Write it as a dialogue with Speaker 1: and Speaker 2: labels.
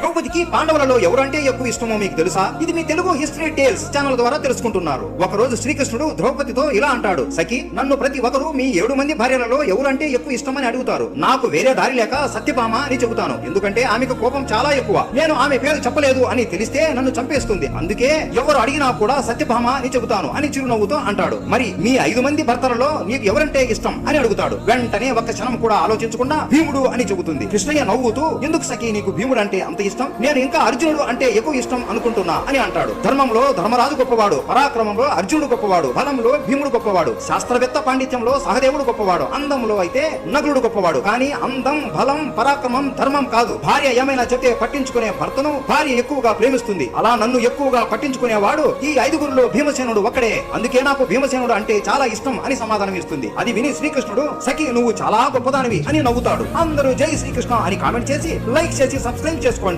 Speaker 1: ద్రౌపదికి పాండవులలో ఎవరంటే ఎక్కువ ఇష్టమో మీకు తెలుసా? ఇది మీ తెలుగు హిస్టరీ టేల్స్ ఛానల్ ద్వారా తెలుసుకుంటున్నారు. ఒక రోజు శ్రీకృష్ణుడు ద్రౌపదితో ఇలా అంటాడు, సఖి, నన్ను ప్రతి ఒక్కరు మీ 7 మంది భార్యలలో ఎవరంటే ఎక్కువ ఇష్టమని అడుగుతారు. నాకు వేరే దారి లేక సత్యభామ అని చెబుతాను. ఎందుకంటే ఆమెకు కోపం చాలా ఎక్కువ. నేను ఆమె పేరు చెప్పలేదు అని తెలిస్తే నన్ను చంపేస్తుంది. అందుకే ఎవరు అడిగినా కూడా సత్యభామ అని చెబుతాను అని చిరునవ్వుతో అంటాడు. మరి మీ 5 మంది భర్తలలో నీకు ఎవరంటే ఇష్టం అని అడుగుతాడు. వెంటనే ఒక్క క్షణం కూడా ఆలోచించకుండా భీముడు అని చెబుతుంది. కృష్ణయ్య నవ్వుతూ, ఎందుకు సఖి నీకు భీముడు అంటే అంత ఇష్టం? నేను ఇంకా అర్జునుడు అంటే ఎక్కువ ఇష్టం అనుకుంటున్నా అని అంటాడు. ధర్మంలో ధర్మరాజు గొప్పవాడు, పరాక్రమంలో అర్జునుడు గొప్పవాడు, బలంలో భీముడు గొప్పవాడు, శాస్త్రవేత్త పాండిత్యంలో సహదేవుడు గొప్పవాడు, అందంలో అయితే నకులుడు గొప్పవాడు. కానీ అందం, బలం, పరాక్రమం ధర్మం కాదు. భార్య ఏమైనా చెప్తే పట్టించుకునే భర్తను భార్య ఎక్కువగా ప్రేమిస్తుంది. అలా నన్ను ఎక్కువగా పట్టించుకునేవాడు ఈ 5గురిలో భీమసేనుడు ఒక్కడే. అందుకే నాకు భీమసేనుడు అంటే చాలా ఇష్టం అని సమాధానం ఇస్తుంది. అది విని శ్రీకృష్ణుడు, సఖి నువ్వు చాలా గొప్పదానివి అని నవ్వుతాడు. అందరూ జై శ్రీకృష్ణ అని కామెంట్ చేసి, లైక్ చేసి, సబ్స్క్రైబ్ చేసుకోండి.